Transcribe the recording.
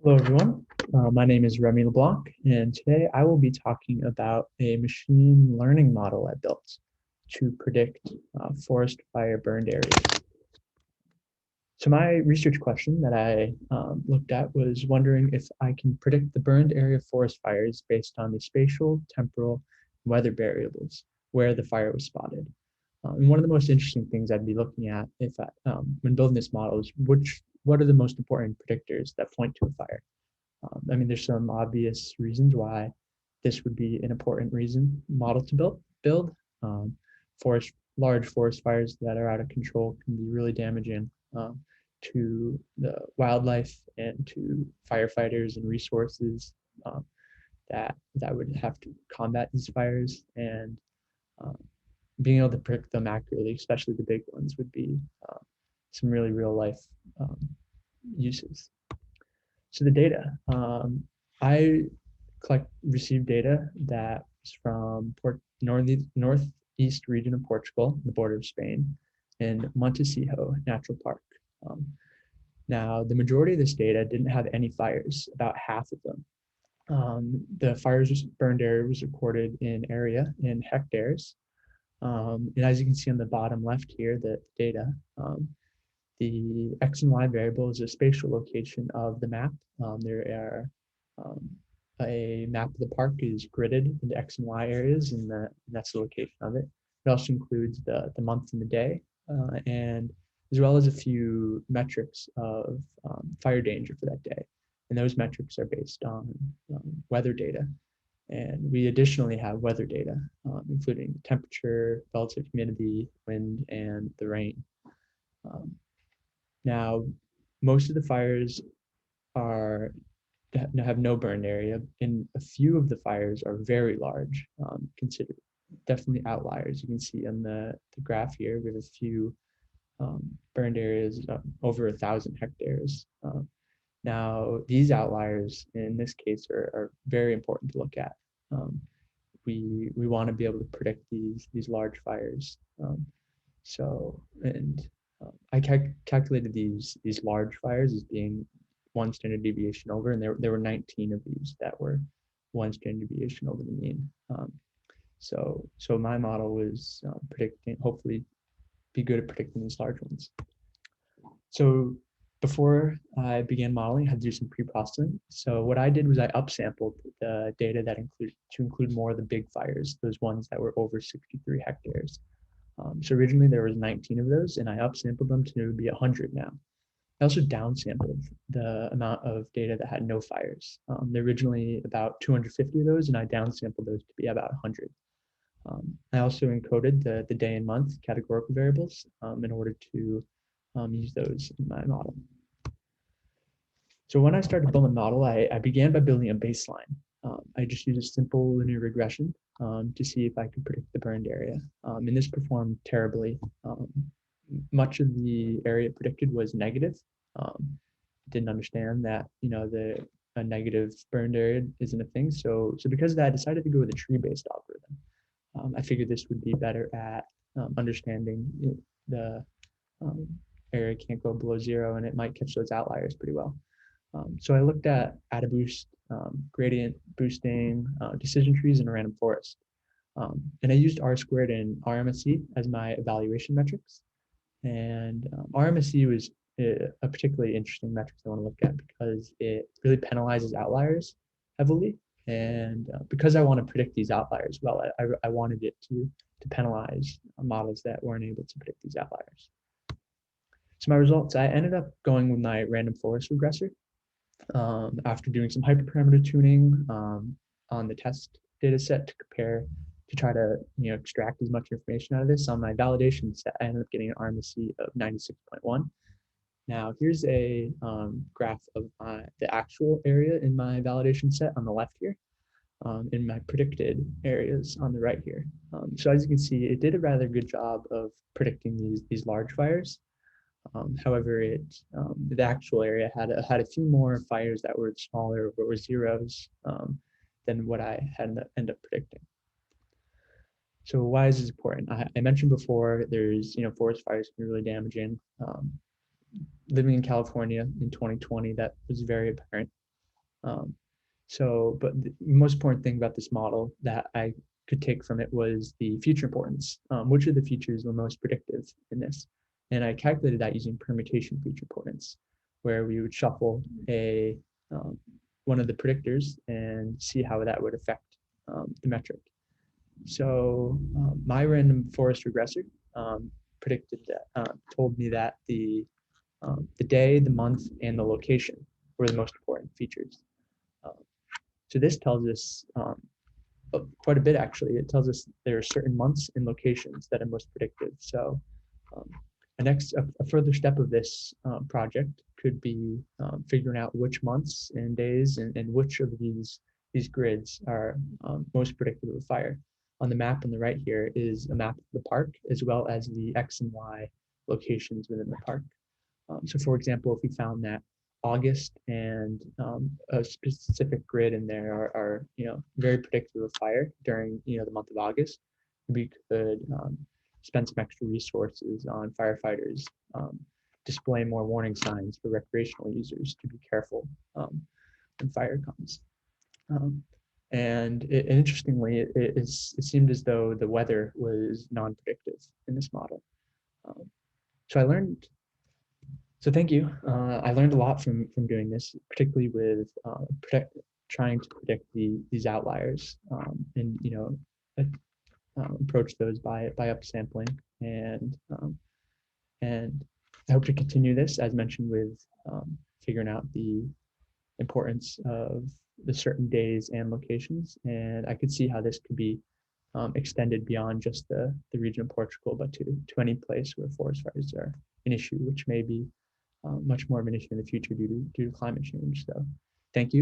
Hello, everyone. My name is Remi LeBlanc, and today I will be talking about a machine learning model I built to predict forest fire burned areas. So my research question that I looked at was wondering if I can predict the burned area of forest fires based on the spatial, temporal, weather variables where the fire was spotted. And one of the most interesting things I'd be looking at when building this model is what are the most important predictors that point to a fire. I mean, there's some obvious reasons why this would be an important model to build. Um, Large forest fires that are out of control can be really damaging to the wildlife and to firefighters and resources um, that would have to combat these fires. And um, being able to predict them accurately, especially the big ones, would be some really real life um, uses. So the data, I received data that was from northeast region of Portugal, the border of Spain, and Montesinho Natural Park. Um, Now, the majority of this data didn't have any fires, about half of them. The fires burned area was recorded in area in hectares. And as you can see on the bottom left here, the data, the X and Y variable is a spatial location of the map. There are a map of the park is gridded into X and Y areas, and that's the location of it. It also includes the month and the day, and as well as a few metrics of fire danger for that day. And those metrics are based on weather data. And we additionally have weather data, including temperature, relative humidity, wind, and the rain. Um, Now, most of the fires are have no burned area, and a few of the fires are very large, considered definitely outliers. You can see on the graph here, we have a few burned areas over 1,000 hectares. Now, these outliers in this case are very important to look at. Um, we want to be able to predict these large fires. I calculated these large fires as being one standard deviation over, and there were 19 of these that were one standard deviation over the mean. So my model was predicting, hopefully, be good at predicting these large ones. So before I began modeling, I had to do some pre-processing. So what I did was I upsampled the data to include more of the big fires, those ones that were over 63 hectares. So originally there was 19 of those, and I upsampled them to be 100 now. I also downsampled the amount of data that had no fires. There were originally about 250 of those, and I downsampled those to be about 100. I also encoded the day and month categorical variables in order to use those in my model. So when I started building a model, I began by building a baseline. I just used a simple linear regression to see if I could predict the burned area. And this performed terribly. Much of the area predicted was negative. Didn't understand that, a negative burned area isn't a thing. So because of that, I decided to go with a tree-based algorithm. I figured this would be better at understanding the area can't go below zero, and it might catch those outliers pretty well. So I looked at AdaBoost, gradient boosting, decision trees, and a random forest. And I used R squared and RMSE as my evaluation metrics. And RMSE was a particularly interesting metric I want to look at because it really penalizes outliers heavily. And because I want to predict these outliers well, I wanted it to penalize models that weren't able to predict these outliers. So my results, I ended up going with my random forest regressor after doing some hyperparameter tuning on the test data set to try to extract as much information out of this. On my validation set, I ended up getting an RMSE of 96.1. Now here's a graph of the actual area in my validation set on the left here, in my predicted areas on the right here. So as you can see, it did a rather good job of predicting these large fires. However, the actual area had a few more fires that were smaller or were zeros than what I had ended up predicting. So why is this important? I mentioned before, there's forest fires can be really damaging. Living in California in 2020, that was very apparent. But the most important thing about this model that I could take from it was the feature importance. Which of the features were most predictive in this? And I calculated that using permutation feature importance, where we would shuffle um, one of the predictors and see how that would affect the metric. So my random forest regressor predicted that, told me that the day, the month, and the location were the most important features. Um, so this tells us quite a bit, actually. It tells us there are certain months and locations that are most predictive. So um, a further step of this project could be figuring out which months and days and which of these grids are most predictive of fire. On the map on the right here is a map of the park, as well as the X and Y locations within the park. So for example, if we found that August and a specific grid in there are very predictive of fire during the month of August, we could spend some extra resources on firefighters, display more warning signs for recreational users to be careful when fire comes. And interestingly, it seemed as though the weather was non-predictive in this model. Um, so I learned So thank you. I learned a lot from doing this, particularly with trying to predict these outliers, and approach those by upsampling, and I hope to continue this, as mentioned, with figuring out the importance of the certain days and locations, and I could see how this could be extended beyond just the region of Portugal, but to any place where forest fires are an issue, which may be much more of an issue in the future due to climate change. So thank you.